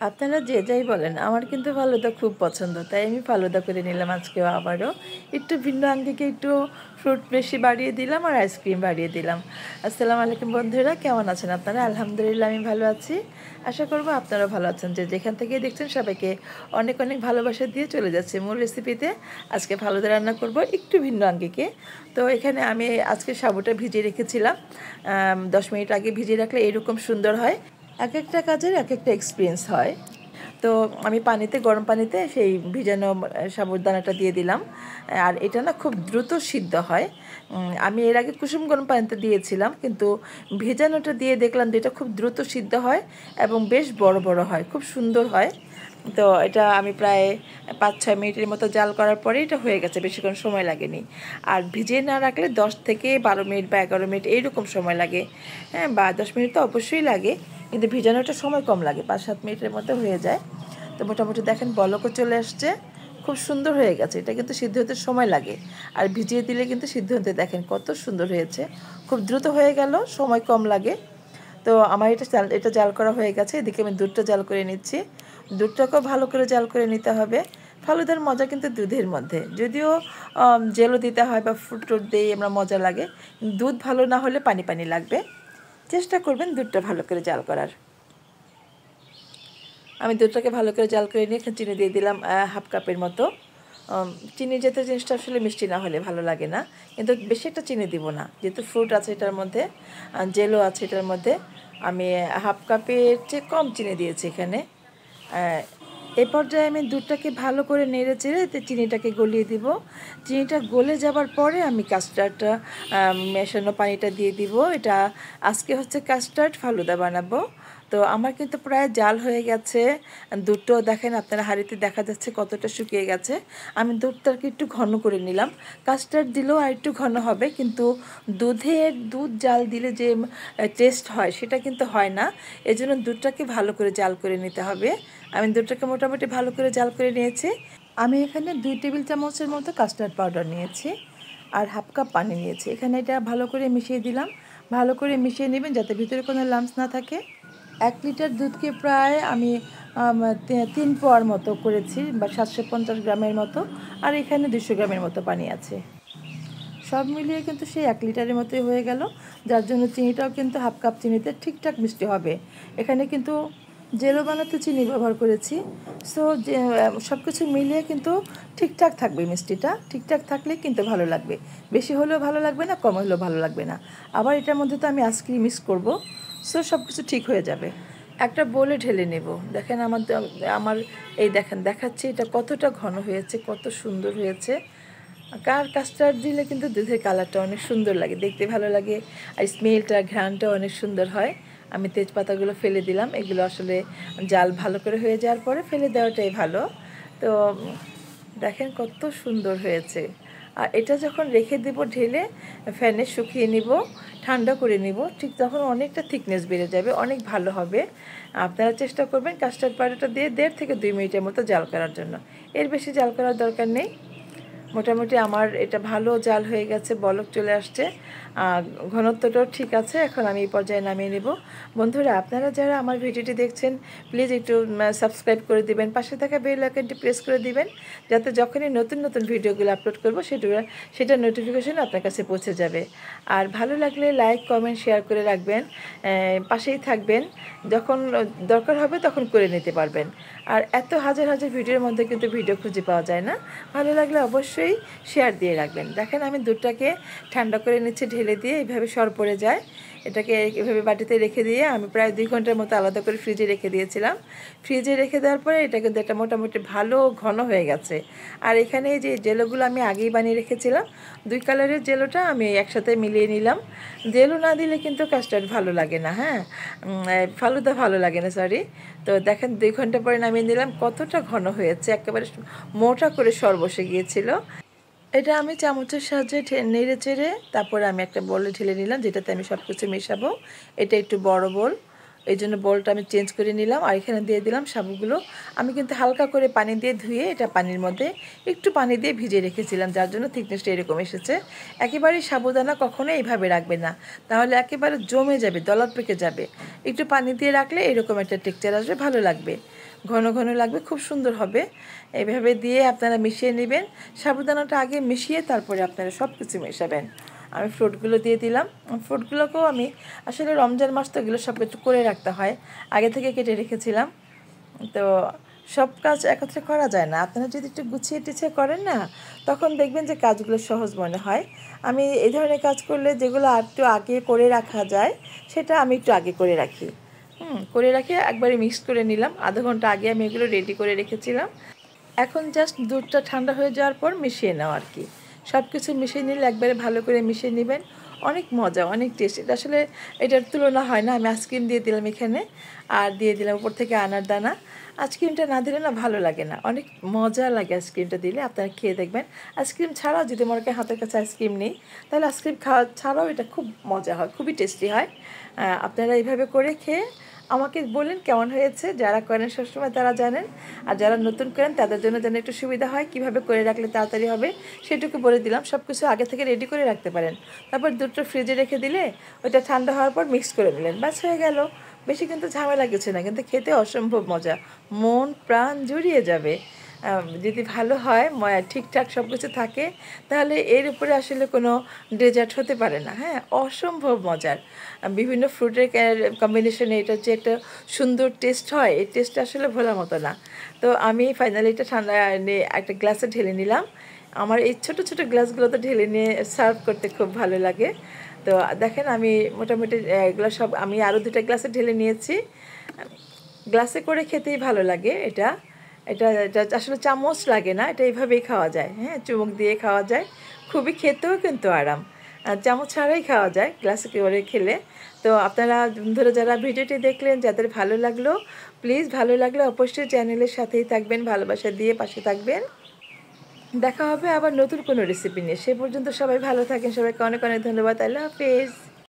আপনারা যে যাই বলেন আমার কিন্তু ফালুদা খুব পছন্দ, তাই আমি ফালুদা করে নিলাম আজকেও। আবারও একটু ভিন্ন আঙ্গিকে একটু ফ্রুট বেশি বাড়িয়ে দিলাম আর আইসক্রিম বাড়িয়ে দিলাম। আসসালামু আলাইকুম বন্ধুরা, কেমন আছেন আপনারা? আলহামদুলিল্লাহ আমি ভালো আছি। আশা করবো আপনারা ভালো আছেন। যে যেখান থেকে দেখছেন সবাইকে অনেক অনেক ভালোবাসা দিয়ে চলে যাচ্ছে মূল রেসিপিতে। আজকে ফালুদা রান্না করব একটু ভিন্ন আঙ্গিকে। তো এখানে আমি আজকে সাবুটা ভিজিয়ে রেখেছিলাম, 10 মিনিট আগে ভিজিয়ে রাখলে এরকম সুন্দর হয়। এক একটা কাজের এক একটা এক্সপিরিয়েন্স হয়। তো আমি গরম পানিতে সেই ভিজানো সাবুদানাটা দিয়ে দিলাম। আর এটা না খুব দ্রুত সিদ্ধ হয়। আমি এর আগে কুসুম গরম পানিতে দিয়েছিলাম, কিন্তু ভেজানোটা দিয়ে দেখলাম যে এটা খুব দ্রুত সিদ্ধ হয় এবং বেশ বড় বড় হয়, খুব সুন্দর হয়। তো এটা আমি প্রায় 5-6 মিনিটের মতো জাল করার পরে এটা হয়ে গেছে, বেশিক্ষণ সময় লাগেনি। আর ভিজিয়ে না রাখলে 10 থেকে 12 মিনিট বা 11 মিনিট এইরকম সময় লাগে। হ্যাঁ, বা 10 মিনিট তো অবশ্যই লাগে, কিন্তু ভিজানোটা সময় কম লাগে, 5-7 মিনিটের মধ্যে হয়ে যায়। তো মোটামুটি দেখেন বলকও চলে আসছে, খুব সুন্দর হয়ে গেছে। এটা কিন্তু সিদ্ধ হতে সময় লাগে, আর ভিজিয়ে দিলে কিন্তু সিদ্ধ হতে দেখেন কত সুন্দর হয়েছে, খুব দ্রুত হয়ে গেল, সময় কম লাগে। তো আমার এটা জাল করা হয়ে গেছে। এদিকে আমি দুধটা জাল করে নিচ্ছি। দুধটাকেও ভালো করে জাল করে নিতে হবে। ফালুদার মজা কিন্তু দুধের মধ্যে, যদিও জেলও দিতে হয় বা ফ্রুট টুট দিয়ে আমরা মজা লাগে, দুধ ভালো না হলে পানি পানি লাগবে। চেষ্টা করবেন দুধটা ভালো করে জাল করার। আমি দুধটাকে ভালো করে জাল করে নিয়ে এখানে চিনি দিয়ে দিলাম 1/2 কাপের মতো। চিনি জাতীয় জিনিসটা আসলে মিষ্টি না হলে ভালো লাগে না, কিন্তু বেশি একটা চিনি দিব না, যেহেতু ফ্রুট আছে এটার মধ্যে, জেলও আছে এটার মধ্যে। আমি 1/2 কাপের চেয়ে কম চিনি দিয়েছি এখানে। এই পর্যায়ে আমি দুধটাকে ভালো করে নেড়ে চেড়ে এতে চিনিটাকে গলিয়ে দিব। চিনিটা গলে যাবার পরে আমি কাস্টার্ডটা মেশানো পানিটা দিয়ে দিব। এটা আজকে হচ্ছে কাস্টার্ড ফালুদা বানাবো। তো আমার কিন্তু প্রায় জাল হয়ে গেছে। দুধটাও দেখেন আপনারা হাঁড়িতে দেখা যাচ্ছে কতটা শুকিয়ে গেছে। আমি দুধটাকে একটু ঘন করে নিলাম। কাস্টার্ড দিলেও আর একটু ঘন হবে, কিন্তু দুধ জাল দিলে যে টেস্ট হয় সেটা কিন্তু হয় না। এজন্য দুধটাকে ভালো করে জাল করে নিতে হবে। আমি দুধটাকে মোটামুটি ভালো করে জাল করে নিয়েছি। আমি এখানে 2 টেবিল চামচের মতো কাস্টার্ড পাউডার নিয়েছি আর 1/2 কাপ পানি নিয়েছি। এখানে এটা ভালো করে মিশিয়ে দিলাম। ভালো করে মিশিয়ে নেবেন যাতে ভিতরে কোনো লাম্পস না থাকে। 1 লিটার দুধকে প্রায় আমি 3 পোয়ার মতো করেছি, বা 750 গ্রামের মতো। আর এখানে 200 গ্রামের মতো পানি আছে। সব মিলিয়ে কিন্তু সেই 1 লিটারের মতোই হয়ে গেল, যার জন্য চিনিটাও কিন্তু 1/2 কাপ চিনিতে ঠিকঠাক মিষ্টি হবে। এখানে কিন্তু জেলো বানাতে চিনি ব্যবহার করেছি। সো যে সব কিছু মিলিয়ে কিন্তু ঠিকঠাক থাকবে, মিষ্টিটা ঠিকঠাক থাকলে কিন্তু ভালো লাগবে। বেশি হলেও ভালো লাগবে না, কম হলেও ভালো লাগবে না। আবার এটার মধ্যে তো আমি আইসক্রিম মিক্স করবো, সো সব কিছু ঠিক হয়ে যাবে। একটা বোলে ঢেলে নেব। দেখেন আমার এই দেখেন দেখাচ্ছি এটা কতটা ঘন হয়েছে, কত সুন্দর হয়েছে। কাস্টার্ড দিলে কিন্তু দুধের কালারটা অনেক সুন্দর লাগে, দেখতে ভালো লাগে, আর স্মেলটা ঘ্রাণটাও অনেক সুন্দর হয়। আমি তেজপাতাগুলো ফেলে দিলাম, এগুলো আসলে জাল ভালো করে হয়ে যাওয়ার পরে ফেলে দেওয়াটাই ভালো। তো দেখেন কত সুন্দর হয়েছে। আর এটা যখন রেখে দেবো ঢেলে, ফ্যানে শুকিয়ে নিব, ঠান্ডা করে নিব, ঠিক তখন অনেকটা থিকনেস বেড়ে যাবে, অনেক ভালো হবে। আপনারা চেষ্টা করবেন কাস্টার্ড পাউডারটা দিয়ে 1.5 থেকে 2 মিনিটের মতো জাল করার জন্য। এর বেশি জাল করার দরকার নেই। মোটামুটি আমার এটা ভালো জাল হয়ে গেছে, বলক চলে আসছে, ঘনত্বটাও ঠিক আছে। এখন আমি এই পর্যায়ে নামিয়ে নেব। বন্ধুরা, আপনারা যারা আমার ভিডিওটি দেখছেন প্লিজ একটু সাবস্ক্রাইব করে দিবেন, পাশে থাকা বেল আইকনটি প্রেস করে দিবেন, যাতে যখনই নতুন নতুন ভিডিওগুলো আপলোড করবো সেটার নোটিফিকেশন আপনার কাছে পৌঁছে যাবে। আর ভালো লাগলে লাইক কমেন্ট শেয়ার করে রাখবেন, পাশেই থাকবেন, যখন দরকার হবে তখন করে নিতে পারবেন। আর এত হাজার হাজার ভিডিওর মধ্যে কিন্তু ভিডিও খুঁজে পাওয়া যায় না, ভালো লাগলে অবশ্যই শেয়ার দিয়ে রাখবেন। দেখেন আমি দুধটাকে ঠান্ডা করে নিচ্ছি ঢেলে দিয়ে, এইভাবে সর পড়ে যায়। এটাকে এভাবে বাটিতে রেখে দিয়ে আমি প্রায় 2 ঘন্টার মতো আলাদা করে ফ্রিজে রেখে দিয়েছিলাম। ফ্রিজে রেখে দেওয়ার পরে এটা কিন্তু একটা মোটামুটি ভালো ঘন হয়ে গেছে। আর এখানে এই যে জেলোগুলো আমি আগেই বানিয়ে রেখেছিলাম, 2 কালারের জেলোটা আমি একসাথে মিলিয়ে নিলাম। জেলো না দিলে কিন্তু কাস্টার্ড ভালো লাগে না, হ্যাঁ, ফালুদা ভালো লাগে না, সরি। তো দেখেন 2 ঘন্টা পরে নামিয়ে নিলাম, কতটা ঘন হয়েছে, একেবারে মোটা করে সর বসে গিয়েছিল। এটা আমি চামচের সাহায্যে নেড়ে চেড়ে তারপরে আমি একটা বোলে ঢেলে নিলাম, যেটাতে আমি সব কিছু মেশাবো। এটা একটু বড় বোল, এই জন্য বোলটা আমি চেঞ্জ করে নিলাম। আর এখানে দিয়ে দিলাম সাবুগুলো। আমি কিন্তু হালকা করে পানি দিয়ে ধুয়ে এটা পানির মধ্যে একটু পানি দিয়ে ভিজিয়ে রেখেছিলাম, যার জন্য থিকনেসটা এরকম এসেছে। একেবারেই সাবুদানা কখনো এইভাবে রাখবে না, তাহলে একেবারে জমে যাবে, দলা পেকে যাবে। একটু পানি দিয়ে রাখলে এরকম একটা টেক্সচার আসবে, ভালো লাগবে, ঘন ঘন লাগবে, খুব সুন্দর হবে। এইভাবে দিয়ে আপনারা মিশিয়ে নেবেন। সাবুদানাটা আগে মিশিয়ে তারপরে আপনারা সব কিছু মেশাবেন। আমি ফ্রুটগুলো দিয়ে দিলাম। ফ্রুটগুলোকেও আমি আসলে রমজান মাস তো এগুলো সব কিছু করে রাখতে হয়, আগে থেকে কেটে রেখেছিলাম। তো সব কাজ একত্রে করা যায় না, আপনারা যদি একটু গুছিয়ে টিছিয়ে করেন না, তখন দেখবেন যে কাজগুলো সহজ মনে হয়। আমি এই ধরনের কাজ করলে যেগুলো আর একটু আগে করে রাখা যায়, সেটা আমি একটু আগে করে রাখি। করে রাখি একবারে মিক্স করে নিলাম। আধা ঘন্টা আগে আমি এগুলো রেডি করে রেখেছিলাম। এখন জাস্ট দুধটা ঠান্ডা হয়ে যাওয়ার পর মিশিয়ে নাও আর কি। সব কিছু মিশিয়ে নিলে একবারে ভালো করে মিশিয়ে নেবেন। অনেক মজা, অনেক টেস্ট। এটা আসলে এটার তুলনা হয় না। আমি আইসক্রিম দিয়ে দিলাম এখানে, আর দিয়ে দিলাম উপর থেকে আনার দানা। আইসক্রিমটা না দিলে না ভালো লাগে না, অনেক মজা লাগে আইসক্রিমটা দিলে। আপনারা খেয়ে দেখবেন। আইসক্রিম ছাড়াও যদি মনে করেন হাতের কাছে আইসক্রিম নেই, তাহলে আইসক্রিম খাওয়া ছাড়াও এটা খুব মজা হয়, খুবই টেস্টি হয়। আপনারা এইভাবে করে খেয়ে আমাকে বলেন কেমন হয়েছে। যারা করেন সবসময় তারা জানেন, আর যারা নতুন করেন তাদের জন্য যেন একটু সুবিধা হয়, কিভাবে করে রাখলে তাড়াতাড়ি হবে সেটুকু বলে দিলাম। সব কিছু আগে থেকে রেডি করে রাখতে পারেন, তারপর দুধটা ফ্রিজে রেখে দিলে ওইটা ঠান্ডা হওয়ার পর মিক্স করে নিলেন, ব্যাস হয়ে গেল। বেশি কিন্তু ঝামেলা কিছু না, কিন্তু খেতে অসম্ভব মজা, মন প্রাণ জুড়িয়ে যাবে। যদি ভালো হয়, ঠিকঠাক সব কিছু থাকে, তাহলে এর উপরে আসলে কোনো ডেজার্ট হতে পারে না। হ্যাঁ, অসম্ভব মজার। বিভিন্ন ফ্রুটের কম্বিনেশনে এটা যে একটা সুন্দর টেস্ট হয়, এই টেস্টটা আসলে ভোলার মতো না। তো আমি ফাইনালি এটা ঠান্ডা নিয়ে একটা গ্লাসে ঢেলে নিলাম। আমার এই ছোটো ছোটো গ্লাসগুলোতে ঢেলে নিয়ে সার্ভ করতে খুব ভালো লাগে। তো দেখেন আমি মোটামুটি এগুলো সব আমি আরও 2টা গ্লাসে ঢেলে নিয়েছি। গ্লাসে করে খেতেই ভালো লাগে এটা। এটা এটা আসলে চামচ লাগে না, এটা এইভাবেই খাওয়া যায়। হ্যাঁ, চুমুক দিয়ে খাওয়া যায়, খুবই খেতেও কিন্তু আরাম। চামচ ছাড়াই খাওয়া যায় গ্লাসে করে খেলে। তো আপনারা বন্ধুরা যারা ভিডিওটি দেখলেন, যাদের ভালো লাগলো, প্লিজ ভালো লাগলে অবশ্যই চ্যানেলের সাথেই থাকবেন, ভালোবাসা দিয়ে পাশে থাকবেন। দেখা হবে আবার নতুন কোনো রেসিপি নিয়ে। সে পর্যন্ত সবাই ভালো থাকেন, সবাইকে অনেক অনেক ধন্যবাদ। আল্লাহ হাফেজ।